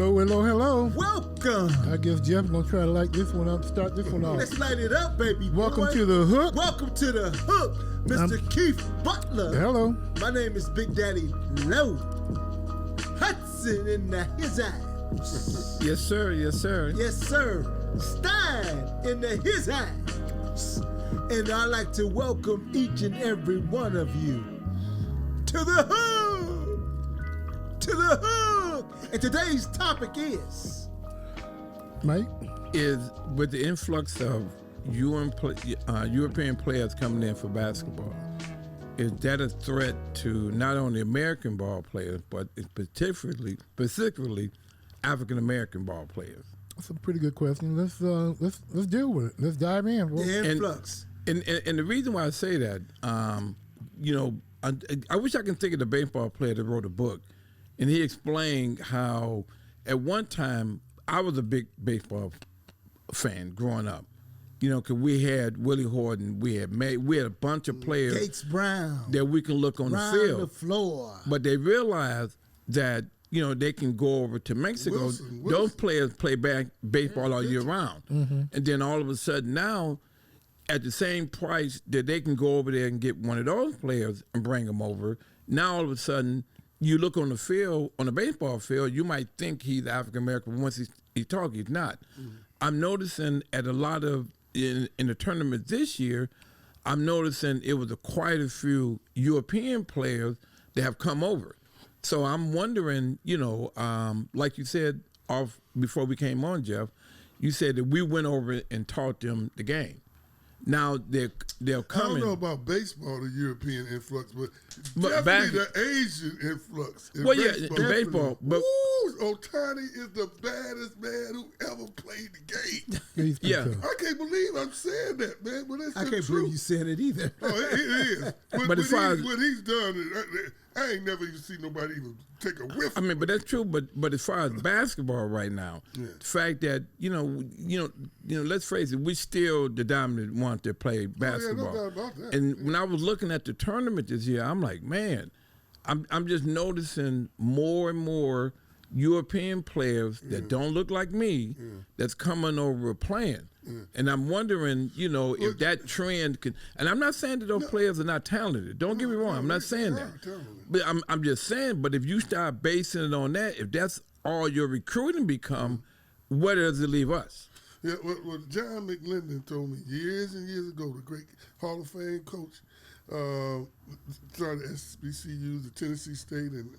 Hello, hello, hello. Welcome. I guess Jeff's going to try to light this one up, start this one off. Let's light it up, baby. Welcome boy. to the hook. Welcome to the hook, Mr. Keith Butler. Hello. My name is Big Daddy Low Hudson in the his eyes. Yes, sir. Yes, sir. Yes, sir. Stein in the his eyes. And I'd like to welcome each and every one of you to the hook. To the hook. And today's topic is... Mike? Is with the influx of European players coming in for basketball, is that a threat to not only American ball players, but specifically African American ball players? That's a pretty good question. Let's deal with it. Let's dive in. The influx. And the reason why I say that, I wish I can think of the baseball player that wrote a book, and he explained how at one time I was a big baseball fan growing up. Because we had Willie Horton, we had a bunch of players, Gates Brown, that we can look on the field, the floor. but they realized that they can go over to Mexico. Wilson. Those players play baseball all year round, and then all of a sudden now, at the same price that they can go over there and get one of those players and bring them over, now all of a sudden you look on the field, on the baseball field, you might think he's African American, but once he's talking, he's not. I'm noticing at a lot of in the tournament this year, I'm noticing it was quite a few European players that have come over. So I'm wondering, like you said off before we came on, Jeff, you said that we went over and taught them the game. Now they'll come. I don't in. know about baseball, the European influx, but back- definitely the Asian influx. In in baseball, but Ohtani is the baddest man who ever played the game. He's pretty Yeah. tough. I can't believe I'm saying that, man. But that's I the can't truth. believe you said it either. Oh, it is. But as far as- what he's done, I ain't never even seen nobody even take a whiff. I mean, but that's true. But as far as basketball right now, the fact that let's face it, we still the dominant one to play basketball. no doubt about that. And when I was looking at the tournament this year, I'm like, man, I'm just noticing more and more European players that don't look like me that's coming over playing. And I'm wondering, if that trend can. And I'm not saying that those players are not talented. Don't get me wrong. I'm not saying that. But I'm just saying. But if you start basing it on that, if that's all your recruiting become, where does it leave us? Yeah, what John McLendon told me years and years ago, the great Hall of Fame coach, started SBCUs, the Tennessee State and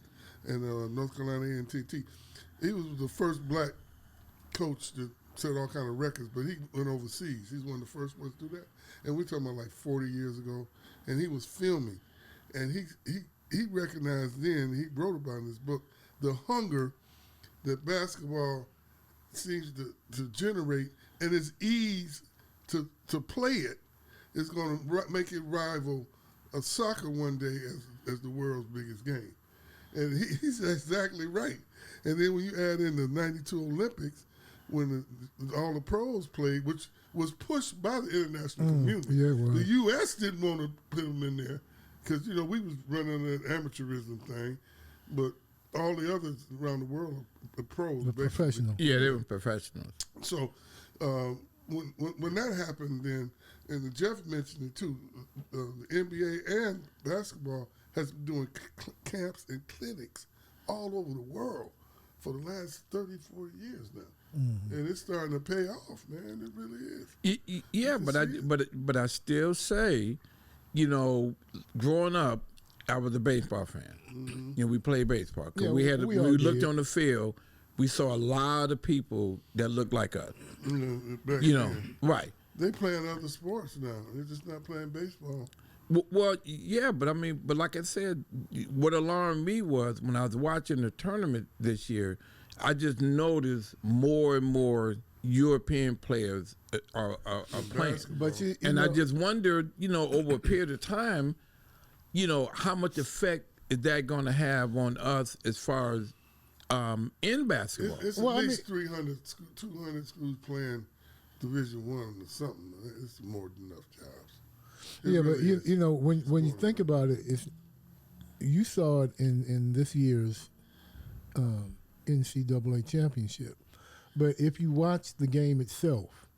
North Carolina A&T. He was the first black coach to set all kind of records, but he went overseas. He's one of the first ones to do that. And we're talking about like 40 years ago, and he was filming. And he recognized then, he wrote about in his book, the hunger that basketball seems to generate, and its ease to play it is going to make it rival soccer one day as the world's biggest game. And he's exactly right. And then when you add in the 92 Olympics, when all the pros played, which was pushed by the international community. Yeah, it was. The U.S. didn't want to put them in there because, we was running that amateurism thing, but all the others around the world are pros. The basically. professional. Yeah, they were professionals. So when that happened, then, and Jeff mentioned it too, the NBA and basketball has been doing camps and clinics all over the world for the last 30, 40 years now. And it's starting to pay off, man. It really is. Yeah, but I still say, growing up, I was a baseball fan. We played baseball. 'Cause Yeah, we we all looked did. on the field, we saw a lot of people that looked like us. Back then. Right. They playing other sports now. They're just not playing baseball. Well, yeah, but like I said, what alarmed me was when I was watching the tournament this year, I just noticed more and more European players are playing. But I just wondered, over a period of time, how much effect is that going to have on us as far as in basketball? It's at least 300, 200 schools playing Division I or something. It's more than enough jobs. But when you think about it, you saw it in this year's NCAA championship. But if you watch the game itself,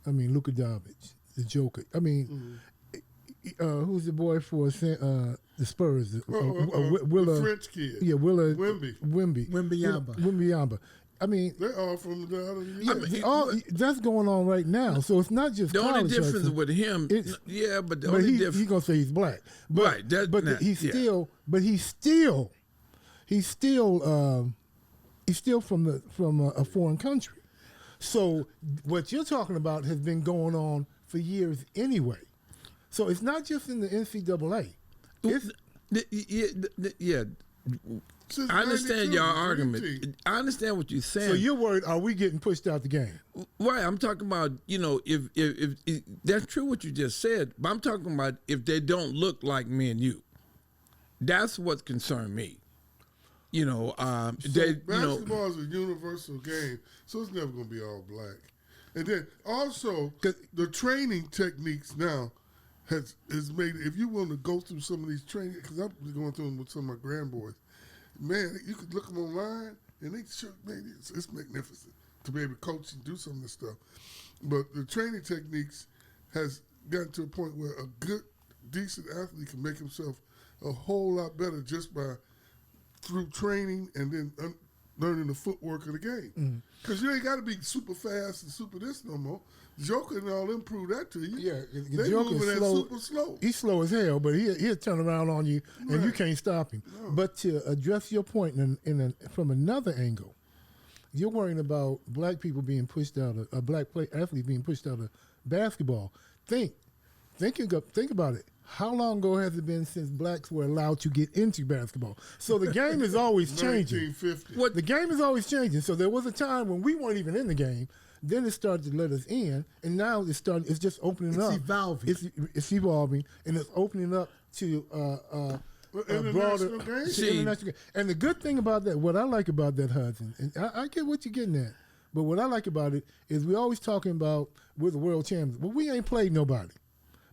I mean, Luka Doncic, the Joker. I mean, who's the boy for the Spurs? the French kid. Yeah, Wembanyama. Wembanyama. I mean, They're all from the other that's going on right now. So it's not just The only college difference wrestling. with him, but the But only he's difference, gonna say he's black, but, Right, that- but nah, he's yeah. still from a foreign country. So what you're talking about has been going on for years anyway. So it's not just in the NCAA. It's, yeah. Since I understand 92, your dream argument. team. I understand what you're saying. so you're worried? Are we getting pushed out the game? Right, I'm talking about, if that's true what you just said, but I'm talking about if they don't look like me and you. That's what concerned me. So they, basketball is a universal game, so it's never going to be all black. And then also, the training techniques now has made it, if you want to go through some of these training, because I'm going through them with some of my grandboys, man, you could look them online, and it's magnificent to be able to coach and do some of this stuff. But the training techniques has gotten to a point where a good, decent athlete can make himself a whole lot better just through training and then learning the footwork of the game. Because you ain't got to be super fast and super this no more. Joker and all them prove that to you. Yeah, they Joker's moving slow. that super slow. He's slow as hell, but he'll turn around on you, and you can't stop him. No. But to address your point from another angle, you're worrying about black people being pushed out of a black athlete being pushed out of basketball. Think about it. How long ago has it been since blacks were allowed to get into basketball? So the game is always changing. 1950. The game is always changing. So there was a time when we weren't even in the game. Then it started to let us in, and now it's just opening up. It's evolving. It's evolving, and it's opening up to a broader International game. international game. And the good thing about that, what I like about that, Hudson, and I get what you're getting at, but what I like about it is we always talking about we're the world champions. Well, we ain't played nobody.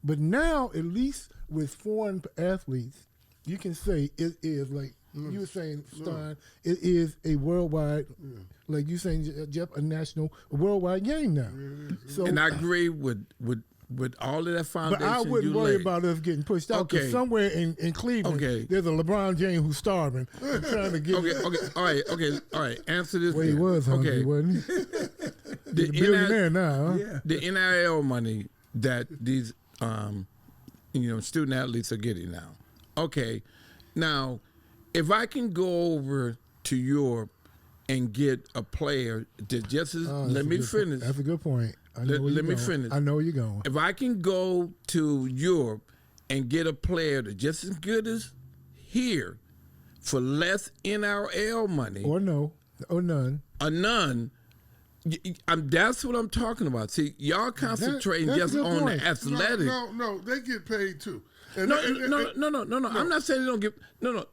But now, at least with foreign athletes, you can say it is like you were saying, Stein. It is a worldwide, like you saying, Jeff, a worldwide game now. So, and I agree with all of that foundation. but I wouldn't you worry laid. about us getting pushed out. Because Okay. somewhere in Cleveland, there's a LeBron James who's starving, trying to get. All right. Answer this. Well, he then. was hungry, okay. wasn't he? The He's a billionaire now, huh? Yeah. The NIL money that these student athletes are getting now. Okay, now if I can go over to Europe and get a player that just is, let me finish. That's a good point. Let me finish. I know where you're going. If I can go to Europe and get a player that's just as good as here for less NRL money Or no, or none. or none. That's what I'm talking about. See, y'all concentrating that's a just good on point. the athletic. No, they get paid too. And No. I'm not saying they don't get. No.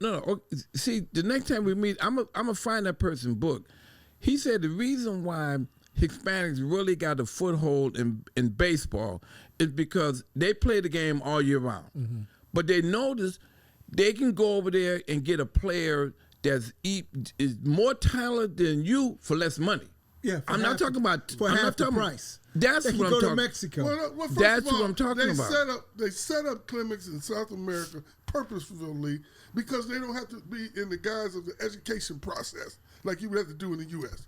See, the next time we meet, I'm gonna find that person's book. He said the reason why Hispanics really got a foothold in baseball is because they play the game all year round. But they notice they can go over there and get a player is more talented than you for less money. Yeah, I'm not talking about for I'm half not the talking- price. That's They can what I'm go to talking. Mexico. Well, first That's of all, what I'm talking about. They set up clinics in South America purposefully because they don't have to be in the guise of the education process like you would have to do in the U.S.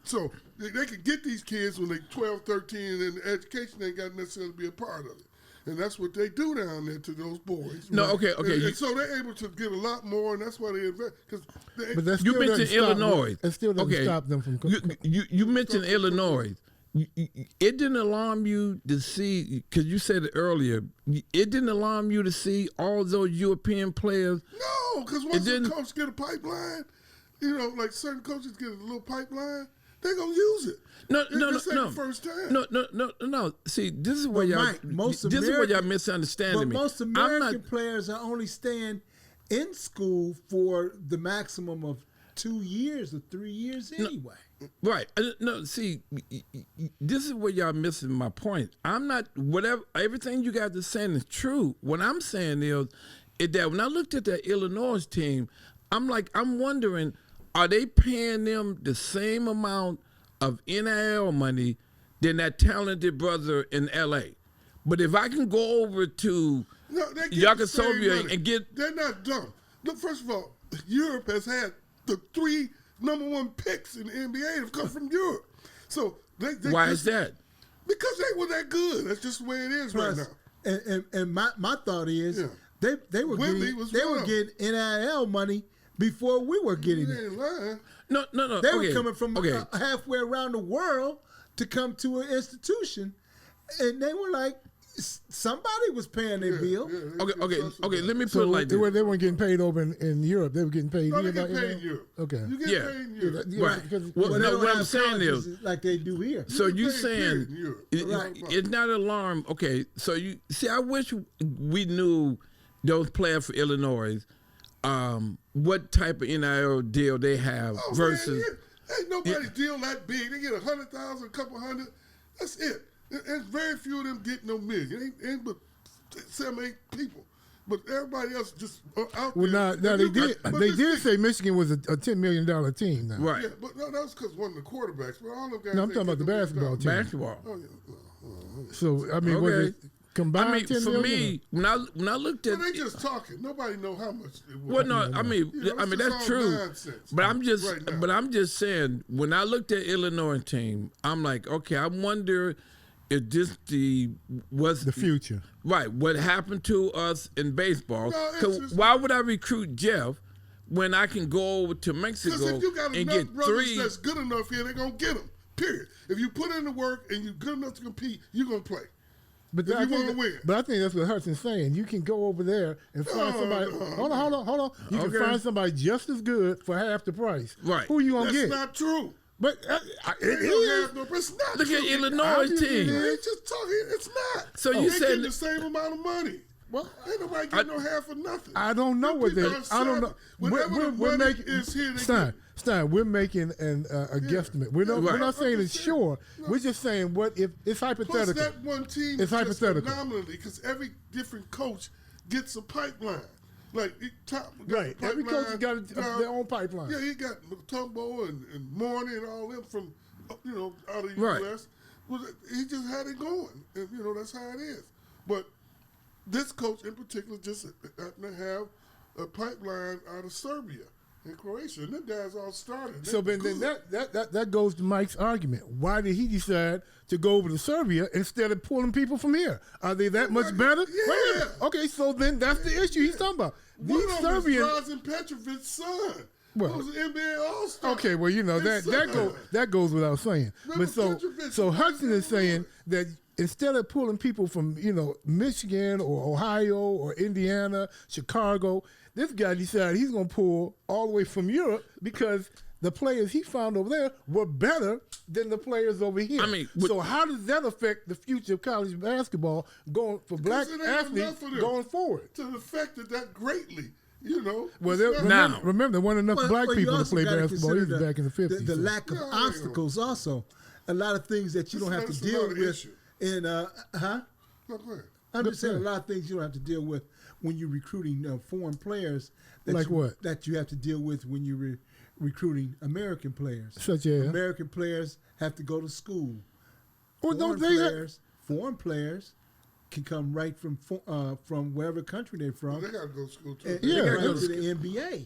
So they can get these kids when they're 12, 13, and the education ain't got necessarily be a part of it. And that's what they do down there to those boys. No, right? okay. And so they're able to get a lot more, and that's why they invest. But that You still mentioned doesn't stop them. Illinois. It still doesn't stop them from. You mentioned Illinois. It didn't alarm you to see, because you said it earlier, it didn't alarm you to see all those European players. No, because once the coach get a pipeline, like certain coaches get a little pipeline, they're going to use it. This ain't the first time. No. See, this is where y'all. Mike, This is where y'all misunderstanding me. But most American players are only staying in school for the maximum of 2 years or 3 years anyway. Right. No, see, this is where y'all missing my point. I'm not, everything you guys are saying is true. What I'm saying is that when I looked at that Illinois team, I'm wondering, are they paying them the same amount of NIL money than that talented brother in L.A.? But if I can go over to they get the same Yugoslavia money. and get... They're not dumb. Look, first of all, Europe has had the 3 #1 picks in the NBA have come from Europe. So Why is that? Because they were that good. That's just the way it is right now. And my thought is Yeah. they were Wembley was getting one of NIL money before we were getting You it. ain't lying. No. They okay. were coming from okay. halfway around the world to come to an institution, and they were like, somebody was paying their bill. Okay. Let me put So it like they this. weren't getting paid over in Europe. They were getting paid No, they here. get not paid in in Europe. Okay. You get Yeah. paid in Europe. Right. because- Well, But they no, don't what I'm have saying colleges is, like they do here. so You you get paid saying in Europe. it's not alarm? Okay, so you see, I wish we knew those players for Illinois, what type of NIL deal they have Oh, versus. man, ain't nobody deal that big. They get 100,000, a couple hundred. That's it. And very few of them get no million. Ain't but 7, 8 people. But everybody else just out Well, there. now they did. But They this did thing- say Michigan was a $10 million team. Now, Right. Yeah, but no, that was because one of the quarterbacks. But all them guys. No, I'm ain't talking about the get no basketball million team. Basketball. dollars. Oh, yeah. So I mean, was Okay. it combined? I mean, 10 for million? me, when I looked at, Well, they just talking. Nobody know how much it was. well, no, I mean, You know, it's that's just all true. nonsense But I'm just, right now. but I'm just saying, when I looked at Illinois team, I'm like, okay, I wonder if this was the future. right. What happened to us in baseball? No, it's 'Cause just- why would I recruit Jeff when I can go over to Because Mexico if you got and enough get brothers 3? that's good enough here, they're going to get them. Period. If you put in the work and you're good enough to compete, you're going to play. But If I you think wanna win. But I think that's what Hudson's saying. You can go over there and find somebody. Hold on. You can Okay. find somebody just as good for half the price. Right. Who you gonna That's get? not true. But it They don't is. have no, it's not Look true. at Illinois Obviously team. it They is. just talking. It's not. So you they said- getting the same amount of money. Well, Ain't nobody getting no half of nothing. I don't know Them what they. people are I don't know. savage. Whatever the money is here, they Stein, we're making a guesstimate. We're not. We're Right. not saying I'm it's just sure. saying. We're just saying what if it's Plus, hypothetical. that one team It's is just hypothetical. phenomenally because every different coach gets a pipeline. Like top, Right. Every coach has got down- their own pipeline. Yeah, he got Mutombo and Morney and all them from out of the Right. U.S. Well, he just had it going, and that's how it is. But this coach in particular just happened to have a pipeline out of Serbia and Croatia, and them guys all started. So then that goes to Mike's argument. Why did he decide to go over to Serbia instead of pulling people from here? Are they that much better? Yeah. Wait a minute. Okay, so then that's the issue he's talking about. One These of them is Serbian. Drazen Petrovic's son. Well, Who's an NBA All-Star. Okay, well, that goes without saying. Remember But Petrovic so was Hudson right is there. saying that instead of pulling people from Michigan or Ohio or Indiana, Chicago, this guy decided he's going to pull all the way from Europe because the players he found over there were better than the players over here. I mean, so how does that affect the future of college basketball going for black Because it ain't athletes enough of them going forward? to affect that greatly, Well, It's not- Now- remember, there weren't enough black you people to also play gotta basketball consider even back in the 50s. The so. lack of Yeah, obstacles also. A lot of things that you don't have to That's deal another with. issue. And No, go ahead. I'm just saying a point. lot of things you don't have to deal with when you're recruiting foreign players. Like what? That you have to deal with when you're recruiting American players. Such as? American players have to go to school. Well, don't they Foreign players can come right from wherever country they're from. They got to go to school too. And Yeah, they they gotta go go to to the NBA,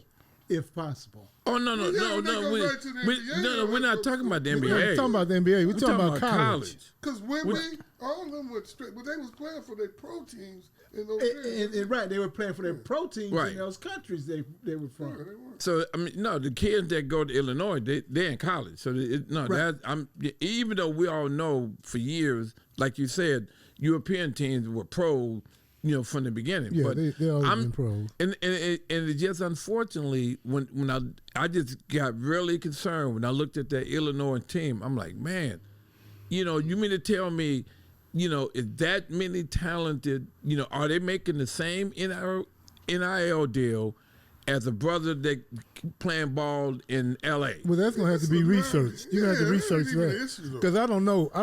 if possible. Oh no! Yeah, they go right to the NBA, We're not talking about the We're not NBA. talking about the NBA. We're talking about college. Because Wembley, all of them went straight, but they was playing for their pro teams in those areas. And right, they were playing for their pro teams Right. in those countries they were from. Yeah, they were. So I mean, no, the kids that go to Illinois, they're in college. So even though we all know for years, like you said, European teams were pro, from the beginning. Yeah, but they always been pros. And it just unfortunately when I just got really concerned when I looked at that Illinois team. I'm like, man, you mean to tell me, is that many talented? Are they making the same NIL deal as a brother that playing ball in L.A.? Well, that's gonna have to be researched. You're gonna have to Yeah, research that ain't even that an issue, though. because I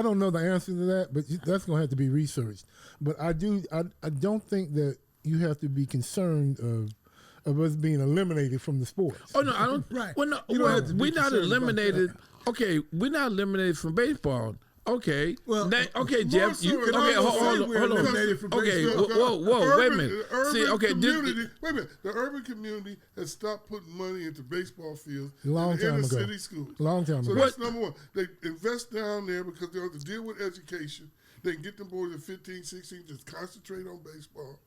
don't know the answer to that, but that's gonna have to be researched. But I don't think that you have to be concerned of us being eliminated from the sports. Oh no, I don't. Right. Well, no, You don't well, have to be we're not concerned about eliminated. Okay, we're not eliminated from baseball. Okay. Well, okay, more Jeff. so You, than okay, I would hold say on, we're hold on. eliminated from Okay, baseball. whoa, wait a minute. The urban See, okay, community, wait a minute. The urban community has stopped putting money into baseball fields Long in time inner ago. city schools. Long time So ago. that's number one. They invest down there because they have to deal with education. They can get them boys at 15, 16, just concentrate on baseball.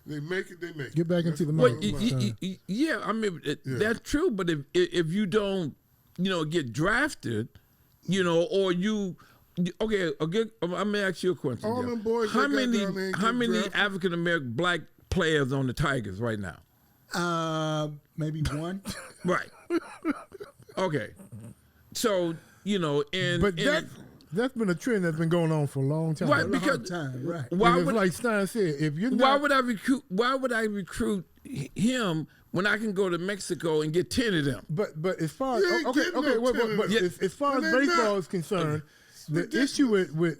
They make it, they make it. Get back into the Well, mic. yeah, I mean that's true. But if you don't, get drafted, or you. Okay, I'm gonna ask you a question. All Jeff. them boys how that got many down there and how get many drafted? African American black players on the Tigers right now? Maybe one. Right. Okay. So and But that's been a trend that's been going on for a long time. Right, A long because time, right. why And it's would like Stein said, if you're not, why would I recruit him when I can go to Mexico and get 10 of them? but as far as You ain't okay, getting no but tennis. as far as And they're baseball not. is concerned, the ridiculous. issue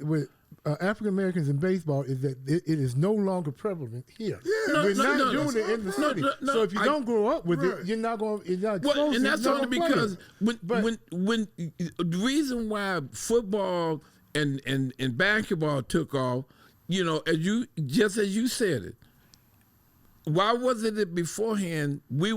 with African Americans in baseball is that it is no longer prevalent here. Yeah, No, We're no, not no, doing that's it in the our city. problem. So if you I- don't grow up with Right. it, you're not going. You're not Well, exposed. and that's you're not only gonna play because it. But- when the reason why football and basketball took off, as you said it. Why wasn't it beforehand? We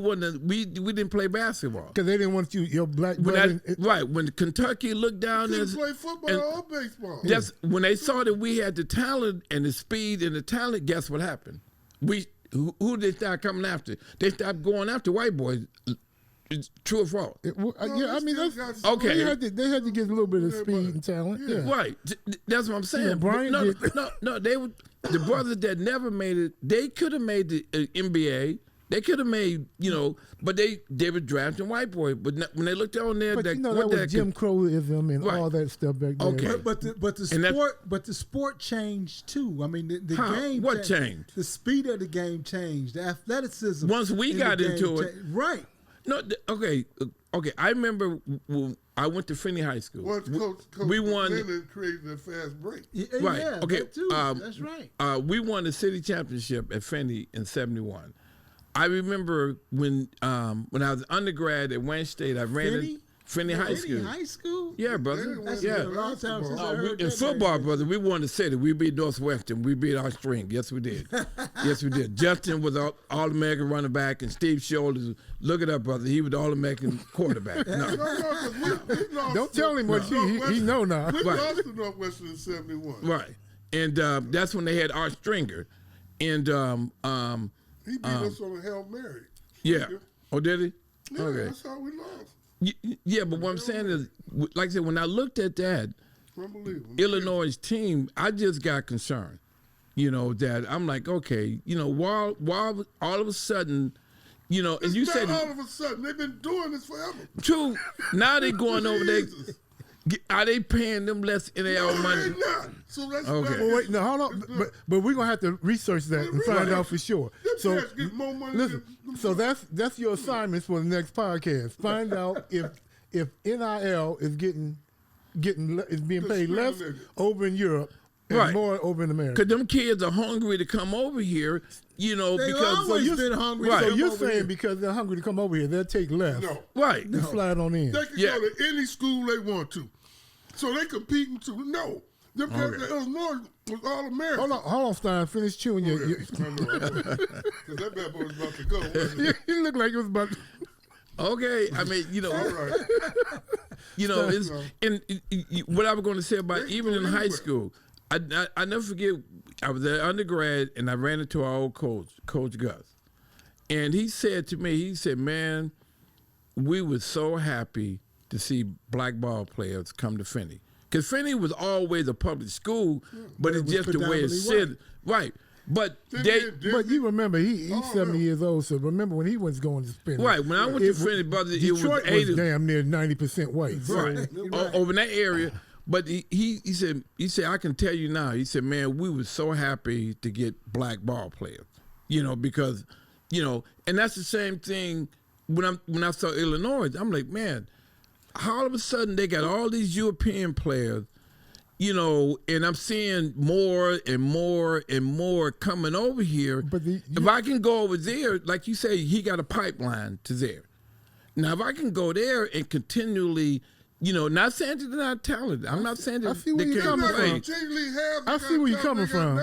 didn't play basketball. Because they didn't want your black When brother. right when Kentucky looked down Couldn't and play football and or baseball. that's when they saw that we had the talent and the speed and the talent. Guess what happened? Who did they start coming after? They stopped going after white boys. It's true or false? Yeah, I mean they that's still got Okay. They had to get a little bit of Yeah, speed but- and talent. Yeah. Right. That's what I'm saying. Yeah, Brian no, did- no, they were the brothers that never made it. They could have made the NBA. They could have made, but they were drafting white boys. But when they looked on there, But that, that was Jim Crowism and Right. all that stuff back there. Okay. But And that- the sport changed too. I mean, the How? game. What changed? The speed of the game changed. The athleticism. Once we in got the game into it- changed. Right. No, okay. I remember when I went to Finney High School. Once Coach we won. Lennon created a fast break. Yeah, Right. Yeah, Okay. that too. That's right. We won the city championship at Finney in '71. I remember when I was undergrad at Wayne State, I ran Finney? it. Finney High School. High school. Yeah, brother. didn't win Yeah. Been a long time since I Oh, heard in that football, name. brother, we won the city. We beat Northwestern. We beat our string. Yes, we did. Yes, we did. Justin was All-American running back, and Steve Shoulders, look it up, brother. He was the All-American quarterback. No. No, 'cause we lost Don't tell him what he Northwestern. know now. We Right. lost to Northwestern in '71. Right. And that's when they had Art Stringer. And, He beat us on a Hail Mary. yeah. Oh, did he? Yeah, Okay. that's how we lost. Yeah, but what I'm saying is, like I said, when I looked at that, Unbelievable. Illinois' team, I just got concerned. That I'm like, okay, while all of a sudden, and you It's said, not all of a sudden. They've been doing this forever. true, now they going over there. Jesus. Are they paying them less NAL money? They're not. So that's Okay. Well, wait, no, hold on. But we're gonna have to research that and find out for sure. Them So cats get more money listen. than- So that's your assignment for the next podcast. Find out if NIL is being paid less Discriminated. over in Europe and Right. more over in America. Because them kids are hungry to come over here, They've because always you- been hungry. right. to So come you're over saying here. because they're hungry to come over here, they'll take less. No. right. And slide on in. They can Yeah. go to any school they want to. So they competing to no. Them cats at Illinois was all American. Hold on, Stein. Finish chewing your. I know. Because that bad boy was about to go. Wasn't it? You look like it was about. Okay, I mean, All right. it's and what I was going to say about They even go in high anywhere. school, I never forget. I was at undergrad and I ran into our old Coach Gus, and he said to me, he said, "Man, we were so happy to see black ball players come to Finney, because Finney was always a public school, but it it's was just the way it's predominantly said, right." But Didn't they, they- But you remember, he's Oh, 70 no. years old, so remember when he was going to spin. right when I went to Finney, brother, it was Detroit was 80. damn near 90% white. So, Right. Over in that area. But he said, I can tell you now, he said, man, we were so happy to get black ball players, because, and that's the same thing when I saw Illinois. I'm like, man, how all of a sudden they got all these European players, you know, and I'm seeing more and more and more coming over here. But if I can go over there, like you say, he got a pipeline to there. Now, if I can go there and continually, you know, not saying that they're not talented. I'm not saying that I see where they you're can't coming play. from. I see where you're coming from.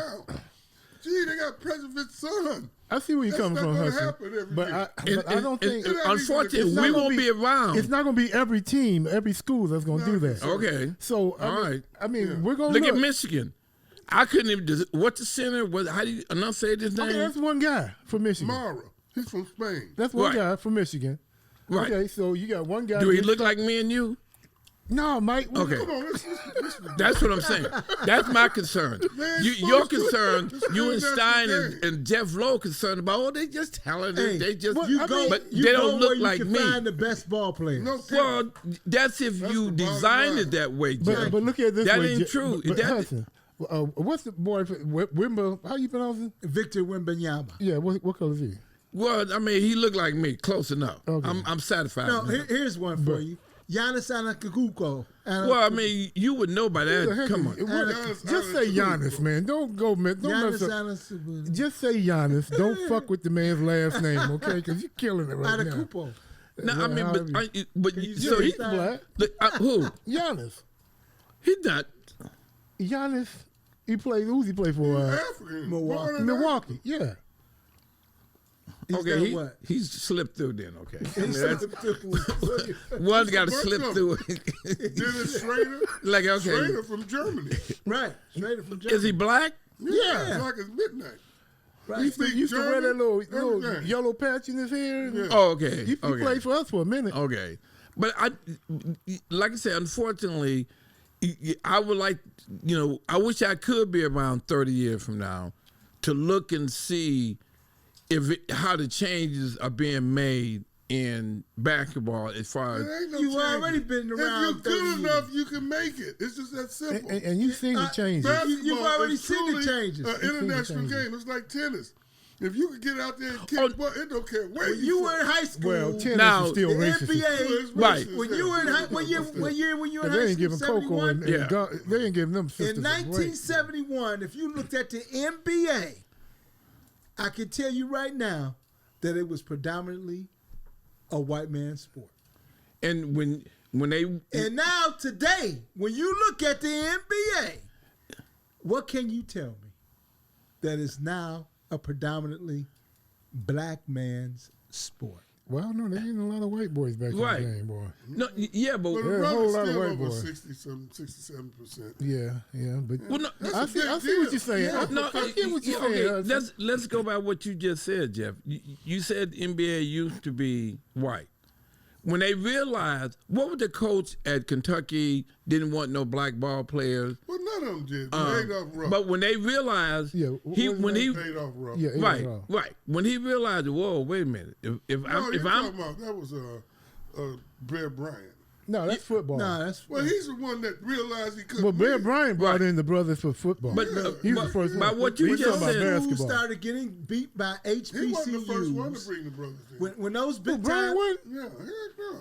Gee, they got President's son. I see where you're coming from, Hudson. But I don't think. Unfortunately, we won't be around. It's not going to be every team, every school that's going to do that. Okay. So, I mean, we're going to look at Michigan. I couldn't even. What's the center? How do you enunciate his name? Okay, that's one guy from Michigan. Mara. He's from Spain. That's one guy from Michigan. Right. Okay, so you got one guy. Do he look like me and you? No, Mike. Okay. Come on, that's what I'm saying. That's my concern. Your concern, you and Stein and Jeff Lowe concerned about, oh, they just talented. Hey, they just, but they don't look like me. Find the best ball players. No, well, that's if you designed it that way, Jeff. But look at this that way. Ain't true. But Hudson, what's the boy? Wimba? How you pronounce it? Victor Wembanyama. Yeah. What color is he? Well, I mean, he looked like me, close enough. Okay. I'm satisfied. No, here's one for you. Giannis Antetokounmpo. Well, I mean, you would know by that. Come on. Just say Giannis, man. Don't go, man. Don't mess up. Just say Giannis. Don't fuck with the man's last name, okay? Because you're killing it right now. Antetokounmpo. No, I mean, but so he's black. Who? Giannis. He's not. Giannis. Who's he play for? Milwaukee. Yeah. Okay, he's slipped through then. Okay, one's got to slip through. Dennis Schrader, like okay, Schrader from Germany, right? Schrader from Germany. Is he black? Yeah, black as midnight. Right. He used to wear that little yellow patch in his hair. Yeah. Oh, okay. He played for us for a minute. Okay, but like I said, unfortunately, I would like, I wish I could be around 30 years from now to look and see how the changes are being made in basketball as far as you've already been around. If you're good enough, you can make it. It's just that simple. And you've seen the changes. You've already seen the changes. An international game. It's like tennis. If you can get out there and kick, it don't care where you were in high school. Well, tennis is still the racist. NBA, right? When you were in what year when you were in high school? They ain't giving Coco and they ain't giving them sisters. In 1971, if you looked at the NBA, I can tell you right now that it was predominantly a white man's sport. And when they and now today, when you look at the NBA, what can you tell me that is now a predominantly black man's sport? Well, no, there ain't a lot of white boys back in the game, boy. No, yeah, but there are a whole lot of white boys. 67%. Yeah, but well, no, I see what you're saying. Yeah, I see what you're saying. Okay, let's go by what you just said, Jeff. You said NBA used to be white. When they realized, what was the coach at Kentucky didn't want no black ball players? Well, none of them did. Adolph Rupp. But when they realized, Adolph Rupp. Yeah, right. When he realized, whoa, wait a minute. If I'm talking about, that was Bear Bryant. No, that's football. No, that's well, he's the one that realized he couldn't. But Bear Bryant brought in the brothers for football. But he was the first one. By what you just said, who started getting beat by HBCUs. He wasn't the first one to bring the brothers in. When those big Bryant went? Yeah.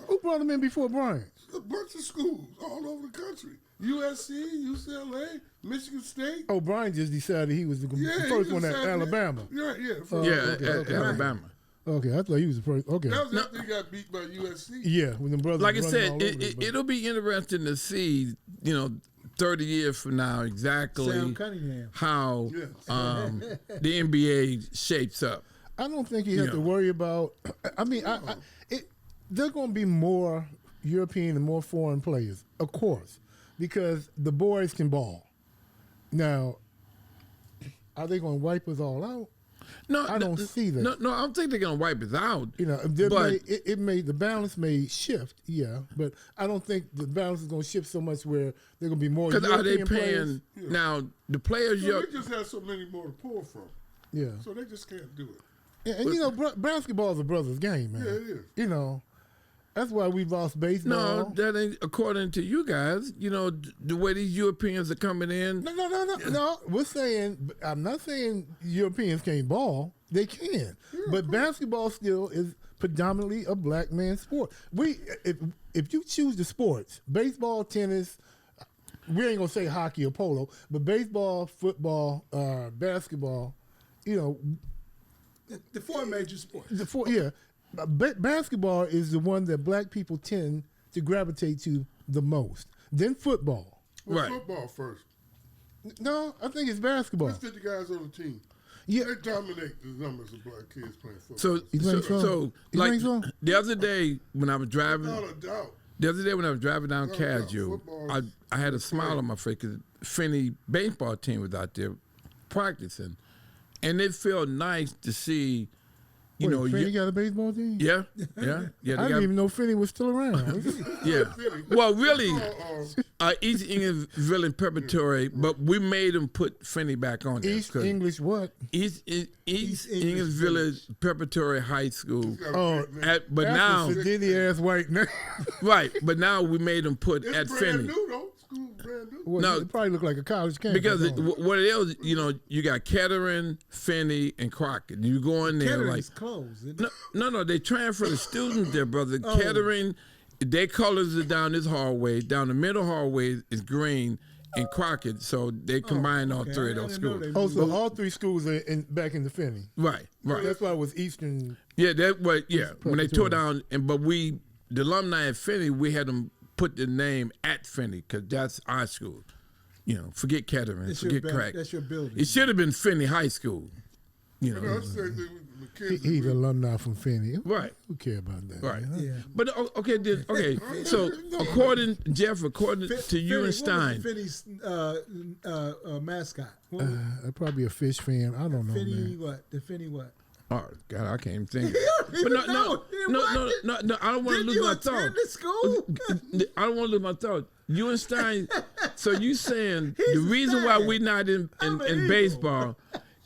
Who brought him in before Bryant? A bunch of schools all over the country. USC, UCLA, Michigan State. Oh, Bryant just decided he was the first one at Alabama. At Alabama. Okay, I thought he was the first. Okay. That was after he got beat by USC. Yeah, when the brothers. Like I said, it'll be interesting to see, 30 years from now exactly how the NBA shapes up. I don't think you have to worry about. I mean, there's going to be more European and more foreign players, of course, because the boys can ball. Now, are they going to wipe us all out? No, I don't see that. No, I don't think they're gonna wipe us out. The balance may shift, but I don't think the balance is gonna shift so much where they're gonna be more. Because are they paying now? The players, they just have so many more to pull from. Yeah, so they just can't do it. And basketball is a brother's game, man. Yeah, it is. That's why we lost baseball. No, that ain't according to you guys. The way these Europeans are coming in. No. We're saying, I'm not saying Europeans can't ball. They can. But basketball still is predominantly a black man's sport. If you choose the sports, baseball, tennis, we ain't gonna say hockey or polo, but baseball, football, basketball, you know, The four major sports. Basketball is the one that black people tend to gravitate to the most. Then football. Well, Right. football first. No, I think it's basketball. Let's 50 guys on the team. Yeah. They dominate the numbers of black kids playing football. So, You think so? You like think so? the other day when I was driving, Without a doubt. the other day when I was driving down No, Casual, football I had a smile on my face because Finney baseball team was out there practicing, and it felt nice to see, you Wait, know, Finney got a baseball team? yeah. I They didn't got, even know Finney was still around. yeah. Well, really, Uh, East English Village Preparatory, but we made them put Finney back on there. East 'cause English what? East English English Village Preparatory High School. Oh, But that's now, a sedity ass white name. right? But now we made them put it's at brand Finney. new, though. School brand new. Well, No. it probably looked like a college campus. Because don't it? what it is, you know, you got Kettering, Finney, and Crockett. You go in there like, Kettering's closed. Isn't it? no, they transfer the students there, brother. Kettering, their colors are down this hallway. Down the middle hallway is green, and Crockett. So they combine all okay. three of I those didn't know schools. they Oh, so all three schools are back in the Finney. Right. That's why it was Eastern. Yeah, that was when they tore Preparatory. down, but the alumni at Finney, we had them put the name at Finney because that's our school. You know, forget Kettering, That's forget your Crack. That's your building. It should have been Finney High School. You You know, know, it's the same thing with the kids. He's alumni from Finney. right. Who care about that? Right. man? Yeah. But okay. So according to you and Stein, What was Finney's mascot? What was Probably a fish fan. I don't know, Finney man. what? The Finney what? oh God, I can't even think. You But don't even know. no. I don't want to Did lose you my attend thought. the school? I don't want to lose my thought. You and Stein. So you saying He's the reason why Stein. we're not in I'm an Eagle. baseball?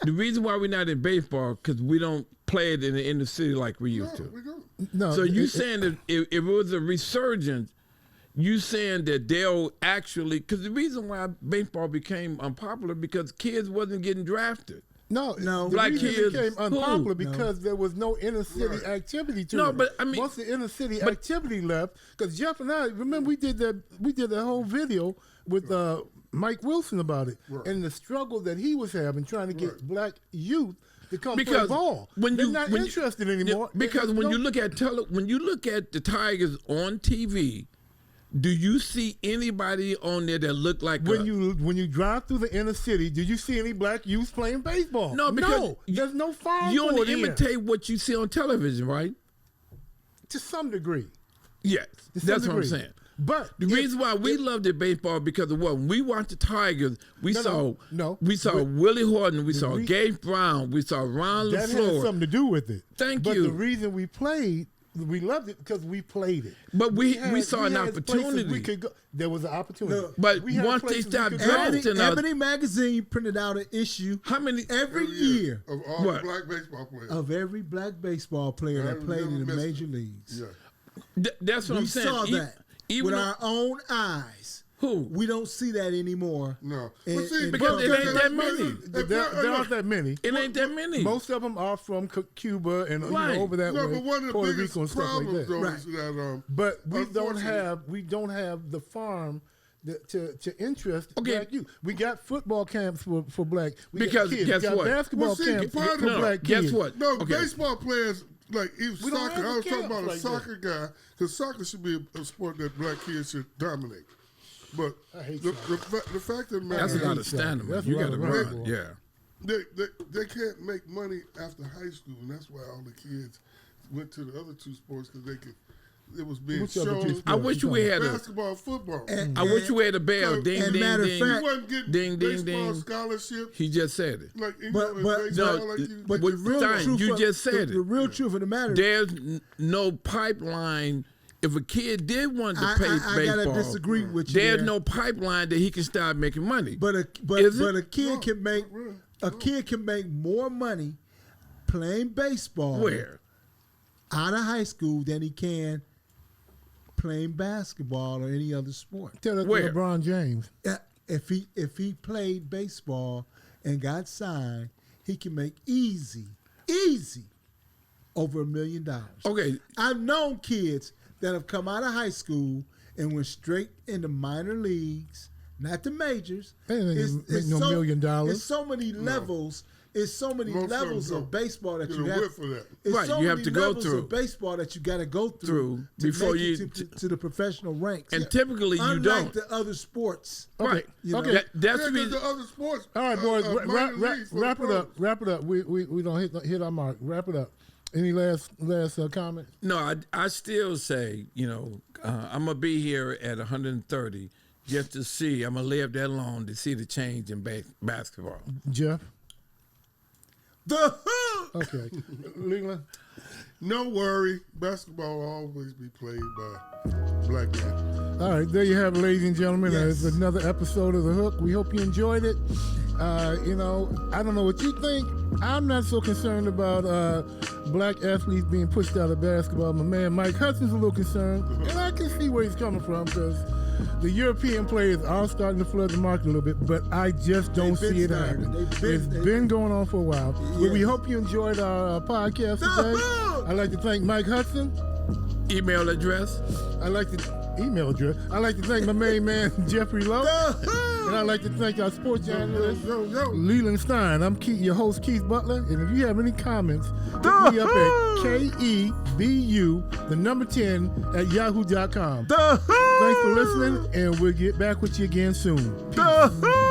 The reason why we're not in baseball because we don't play it in the inner city like we used No, to. we don't. No. So you saying that if it was a resurgence, you saying that they'll actually because the reason why baseball became unpopular because kids wasn't getting drafted. No, No. the Black reason it kids, became unpopular who? because there was no inner city activity to No, it. but I mean- once the inner city activity left, because Jeff and I remember we did that whole video with Mike Wilson about it and the struggle that he was having trying to get black youth to come play Because ball. when They're you not when you- interested anymore. because There's when no- you look at when you look at the Tigers on TV, do you see anybody on there that look like when you drive through the inner city, did you see any black youth playing baseball? No, because there's no farm you for only it here. imitate what you see on television, right? To some degree. Yes, To some that's what I'm degree. saying. But The reason why we loved the baseball because of what when we watched the Tigers, we saw Willie Horton, we saw Gabe Brown, we saw Ron that had LaFleur. something to do with it. Thank but you. the reason we played, we loved it because we played it. But we had- saw an had places opportunity. We could go. There was an opportunity. No, but We had once they places we stopped could go. drafting us, Ebony Magazine printed out an issue how many? every year Of all What? the black baseball players. of every black baseball player I that played never in the missed major it. leagues. Yeah. That's what We I'm saying. saw that even with though- our own eyes. Who? We don't see that anymore. No. And- But see, and- Because it ain't that many. There aren't that many. It ain't that many. Most of them are from Cuba and Right. over that No, way, but one of the Puerto biggest Rico and stuff like problems, that. though, Right. is that But we don't unfortunately- have the farm to interest Okay. black youth. We got football camps for black. We got Because kids. guess we got what? basketball Well, see, camps part for of- black guess kids. what? No, Okay. baseball players, like even We don't soccer. have I was the talking camps about a like soccer guy because soccer should be a sport that black kids should dominate. But I hate the fact of the matter That's a lot is of stamina. That's a You lot got to of run. running. Yeah. they can't make money after high school, and that's why all the kids went to the other two sports because they could. It was being Which other two shown. sports? I wish we had a. Basketball, football. And- I wish we had a bell. Ding, and ding, matter of ding. fact- you wasn't getting Ding, ding, baseball ding. scholarships. He just said it. Like, you But- know, but- baseball, no, like you, But What the real Stein, truth you of, just said the it. real truth of the matter. There's no pipeline. If a kid did want to play I baseball, gotta disagree with you. there's there. no pipeline that he can start making money. But Is a it? kid No, can make really. a kid can make more money playing baseball Where? out of high school than he can playing basketball or any other sport. Tell that to Where? LeBron James. If he played baseball and got signed, he can make easy over $1 million. Okay, I've known kids that have come out of high school and went straight into minor leagues, not the majors. They ain't make no $1 million. It's so many levels. It's so many Most levels of baseball that you have. for that. It's Right, so you have many to go levels through. of baseball that you got to go through to before make you it to the professional ranks. And typically you Unlike don't. the other sports. Right. You know. Okay. That's Yeah, the 'cause reason. the other sports. All right, boys, minor leagues for the wrap it pros. up. Wrap it up. We don't hit our mark. Wrap it up. Any last comment? No, I still say, I'm gonna be here at 130 just to see. I'm gonna live that long to see the change in basketball. Jeff? The hook. Okay. Leland? No worry, basketball will always be played by black men. All right, there you have it, ladies and gentlemen. Yes. It's another episode of The Hook. We hope you enjoyed it. I don't know what you think. I'm not so concerned about black athletes being pushed out of basketball. My man Mike Hudson's a little concerned, and I can see where he's coming from because the European players are starting to flood the market a little bit, but I just don't They've been see it starting. happening. They've It's been going on for a while. But we Yes. hope you enjoyed our podcast today. I'd like to thank Mike Hudson. Email address. I'd like to email address. I'd like to thank my main man Jeffrey Lowe. And I'd like to thank our sports journalist, Leland Stein. I'm your host, Keith Butler. And if you have any comments, hit me up at KEBU10 at yahoo.com. Thanks for listening, and we'll get back with you again soon. Peace.